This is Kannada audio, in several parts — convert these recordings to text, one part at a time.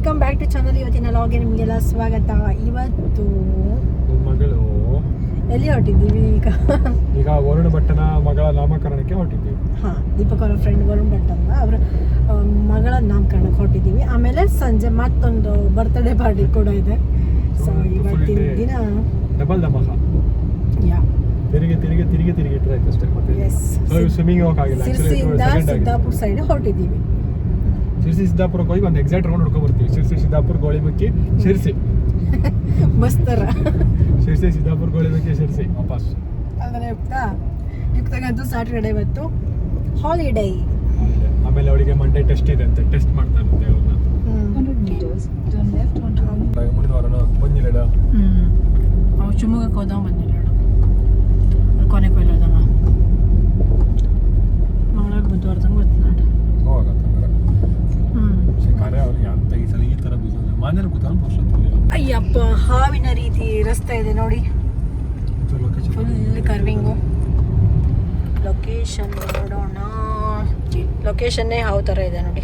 Welcome back to channel. ಇವತ್ತಿನ ಲಾಗ್ಗೆ ನಿಮಗೆಲ್ಲ ಸ್ವಾಗತ. ಇವತ್ತು ಮಗಳು ಎಲ್ಲಿ ಹೊರಟಿದ್ದೀವಿ ಈಗ ವರುಣ ಭಟ್ಟನ ಮಗಳ ನಾಮಕರಣಕ್ಕೆ ಹೊರಟಿದ್ದೀವಿ. ದೀಪಕ್ ಅವರ ಫ್ರೆಂಡ್ ವರುಣ್ ಭಟ್ ಅಂತ ಅವರ ಮಗಳ ನಾಮಕರಣಕ್ಕೆ ಹೊರಟಿದ್ದೀವಿ. ಆಮೇಲೆ ಸಂಜೆ ಮತ್ತೊಂದು ಬರ್ತ್ಡೇ ಪಾರ್ಟಿ ಕೂಡ ಇದೆ. ಸೊ ಇವತ್ತಿನ ದಿನ ಡಬಲ್ ದಮಹ ತಿರುಗಿ ಇಟ್ಟರೆ ಆಯ್ತು ಅಷ್ಟೇ. ಮತ್ತೆ ಸ್ವಿಮ್ಮಿಂಗ್ ಹೋಗಕ್ಕಾಗಿಲ್ಲ. ಸಿರ್ಸಿಯಿಂದ ಸಿದ್ದಾಪುರ ಸೈಡ್ ಹೊರಟಿದ್ದೀವಿ. ಶಿರ್ಸಿ ಸಿದ್ದಾಪುರಕ್ಕೆ ಹೋಗಿ ಒಂದು ಎಕ್ಸಾಕ್ಟ್ ರೌಂಡ್ ಹೊಡ್ಕೊಂಡು ಬರ್ತೀವಿ. ಶಿರ್ಸಿ ಸಿದ್ದಾಪುರ ಗೋಳಿಮಕ್ಕಿ ಶಿರ್ಸಿ ಬಸ್ ತರ ಶಿರ್ಸಿ ಸಿದ್ದಾಪುರ ಗೋಳಿಮಕ್ಕಿ ಶಿರ್ಸಿ ವಾಪಸ್. ಅಂದರೆ ಯುಕ್ತಗಂತೂ ಸ್ಯಾಟರ್ಡೇ ಇವತ್ತು ಹಾಲಿಡೇ. ಆಮೇಲೆ ಅವಳಿಗೆ ಮಂಡೇ ಟೆಸ್ಟ್ ಇದೆ ಅಂತ ಟೆಸ್ಟ್ ಮಾಡ್ತಾರಂತೆ ಅವ್ರನ್ನ. ಮುಂದಿನ ವಾರನ ಬಂದಿಲ್ಲ ಅವು ಶಿವಮೊಗ್ಗಕ್ಕೆ ಹೋದವ ಬಂದಿಲ್ಲ ಕೊನೆ ಕೊಯ್ಲೋದವ ಮಂಗಳವಾರ ಬುಧವಾರ ತಂಗ ಗೊತ್ತಿಲ್ಲ ಕಾರ್ಯ ಅವ್ರಿಗೆ ಅಂತ ಈ ಸಲ ಈ ಥರ ಬಿಸಿಲು ಮಾನ್ಯರು ಕೂತಾರ ವರ್ಷ. ಅಯ್ಯಪ್ಪ ಹಾವಿನ ರೀತಿ ರಸ್ತೆ ಇದೆ ನೋಡಿ, ಫುಲ್ ಕರ್ವಿಂಗು. ಲೊಕೇಶನ್ ನೋಡೋಣ. ಲೊಕೇಶನ್ನೇ ಹಾವು ಥರ ಇದೆ ನೋಡಿ.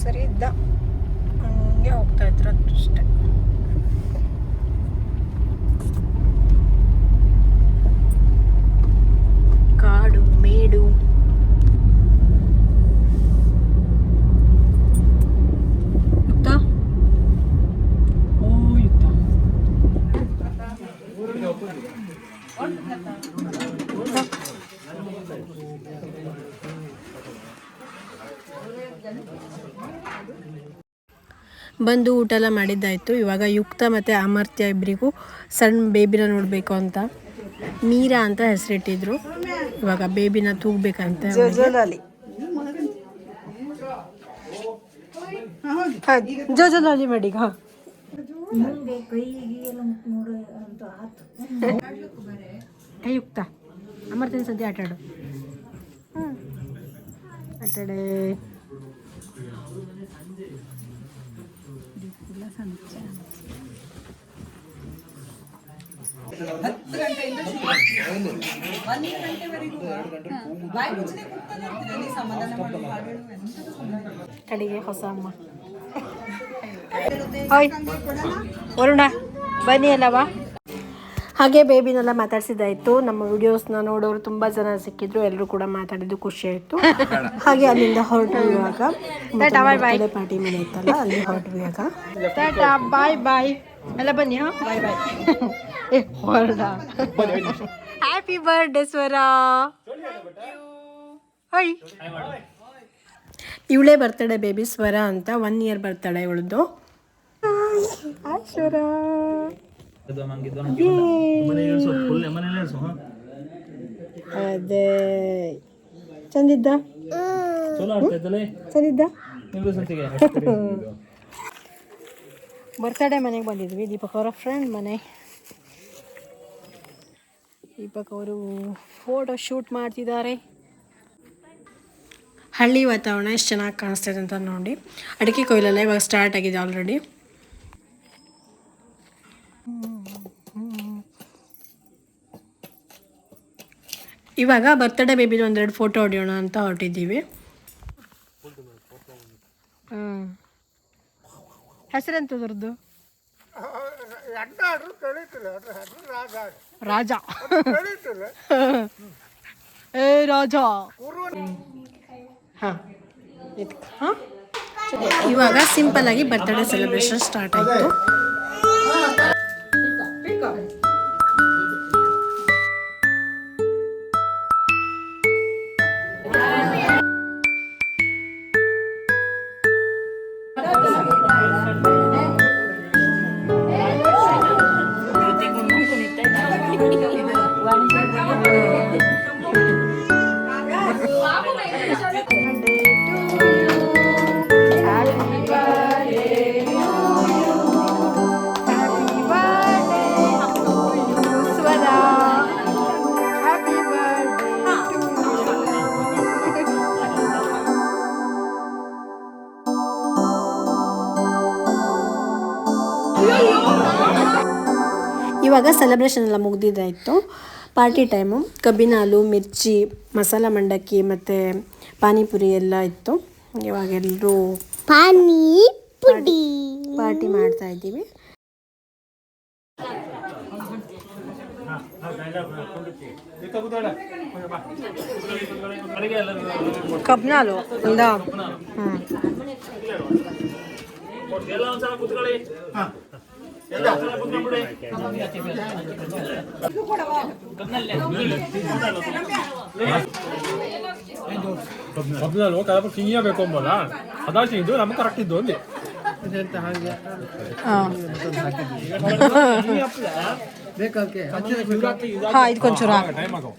ಸರಿ ಇದ್ದ ಹಂಗೆ ಹೋಗ್ತಾ ಇದ್ರು ಅಷ್ಟೇ. ಕಾಡು ಮೇಡು ಬಂದು ಊಟ ಎಲ್ಲ ಮಾಡಿದ್ದಾಯಿತು. ಇವಾಗ ಯುಕ್ತ ಮತ್ತು ಅಮರ್ತ್ಯ ಇಬ್ಬರಿಗೂ ಸಣ್ಣ ಬೇಬಿನ ನೋಡಬೇಕು ಅಂತ ಮೀರಾ ಅಂತ ಹೆಸರಿಟ್ಟಿದ್ರು. ಇವಾಗ ಬೇಬಿನ ತೂಗಬೇಕಂತ ಜೋಜೋಲಾಲಿ ಮಾಡಿ. ಯುಕ್ತ ಅಮರ್ತ್ಯನ ಸದ್ಯ ಆಟಾಡು ಆಟಾಡೆ. ಕಡೆಗೆ ಹೊಸ ಅಮ್ಮ ಹಾಯ್ ವರುಣ ಬನ್ನಿ ಅಲ್ಲವಾ. ಹಾಗೆ ಬೇಬಿನೆಲ್ಲ ಮಾತಾಡ್ಸಿದ್ದಾಯಿತು. ನಮ್ಮ ವಿಡಿಯೋಸ್ನ ನೋಡೋರು ತುಂಬ ಜನ ಸಿಕ್ಕಿದ್ರು. ಎಲ್ಲರೂ ಕೂಡ ಮಾತಾಡಿದ್ದು ಖುಷಿ ಆಯಿತು. ಹಾಗೆ ಅಲ್ಲಿಂದ ಹೊರಟು ಇವಾಗ ಪಾರ್ಟಿ ಮನೆ ಇತ್ತಲ್ಲ ಅಲ್ಲಿ ಹೊರಟು ಇವಾಗ ಬಾಯ್ ಬಾಯ್ ಎಲ್ಲ ಬನ್ನಿ. ಬಾಯ್ ಬಾಯ್. ಹೊರಡ ಹ್ಯಾಪಿ ಬರ್ಡೇ ಸ್ವರ. ಹಾಯ್ ಇವಳೇ ಬರ್ತಡೇ ಬೇಬಿ ಸ್ವರ ಅಂತ. 1 year ಬರ್ತಡೇ ಇವಳದು. ಹಾಯ್ ಸ್ವರ. ಅದೇ ಚಂದಿದ್ದ ಚಂದಿದ್ದ. ಬರ್ತಡೇ ಮನೆಗೆ ಬಂದಿದ್ವಿ. ದೀಪಕ್ ಅವರ ಫ್ರೆಂಡ್ ಮನೆ. ದೀಪಕ್ ಅವರು ಫೋಟೋ ಶೂಟ್ ಮಾಡ್ತಿದ್ದಾರೆ. ಹಳ್ಳಿ ವಾತಾವರಣ ಎಷ್ಟು ಚೆನ್ನಾಗಿ ಕಾಣಿಸ್ತಿದೆ ಅಂತ ನೋಡಿ. ಅಡಿಕೆ ಕೊಯ್ಲೆಲ್ಲ ಇವಾಗ ಸ್ಟಾರ್ಟ್ ಆಗಿದೆ ಆಲ್ರೆಡಿ. ಇವಾಗ ಬರ್ತಡೇ ಬೇಬಿದು 1-2 ಫೋಟೋ ಹೊಡೆಯೋಣ ಅಂತ ಹೊರಟಿದ್ದೀವಿ. ಹೆಸರೆಂತದ್ರದ್ದು? ರಾಜ. ಏ ರಾಜ. ಇವಾಗ ಸಿಂಪಲ್ ಆಗಿ ಬರ್ತಡೇ ಸೆಲೆಬ್ರೇಷನ್ ಸ್ಟಾರ್ಟ್ ಆಯಿತು. ಇವಾಗ ಸೆಲೆಬ್ರೇಷನ್ ಎಲ್ಲ ಮುಗಿದಿದ್ದಾಯಿತು. Party time. ಕಬ್ಬಿನ ಹಾಲು, ಮಿರ್ಚಿ, ಮಸಾಲ ಮಂಡಕ್ಕಿ ಮತ್ತು ಪಾನಿಪುರಿ ಎಲ್ಲ ಇತ್ತು. ಇವಾಗ ಎಲ್ಲರೂ ಪಾರ್ಟಿ ಮಾಡ್ತಾ ಇದ್ದೀವಿ. ಕಬ್ನಾಲು ಅಲ್ದ ಕಬ್ಬಿನಲ್ವ ಕದಪ ಕಿಂಗಿಯ ಬೇಕು ಅಂಬಲ್ಲ ಅದಾಶಿ ಇದು ನಮ್ಗೆ ಕರೆಕ್ಟ್ ಇದ್ದು ಅಂದೆ ಹಾಂ ಇದು ಕೊಂಚೂರು ಟೈಮ್ ಆಗೋ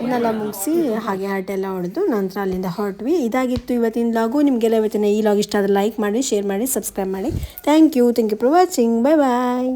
ಇನ್ನೆಲ್ಲ ಮುಗಿಸಿ ಹಾಗೆ ಹರಟೆಲ್ಲ ಹೊಡೆದು ನಂತರ ಅಲ್ಲಿಂದ ಹೊರಟ್ವಿ. ಇದಾಗಿತ್ತು ಇವತ್ತಿನ ಲಾಗು. ನಿಮಗೆಲ್ಲ ಇವತ್ತಿನ ಈ ಲಾಗ್ ಇಷ್ಟ ಆದರೆ ಲೈಕ್ ಮಾಡಿ, ಶೇರ್ ಮಾಡಿ, ಸಬ್ಸ್ಕ್ರೈಬ್ ಮಾಡಿ. Thank you for watching. Bye bye.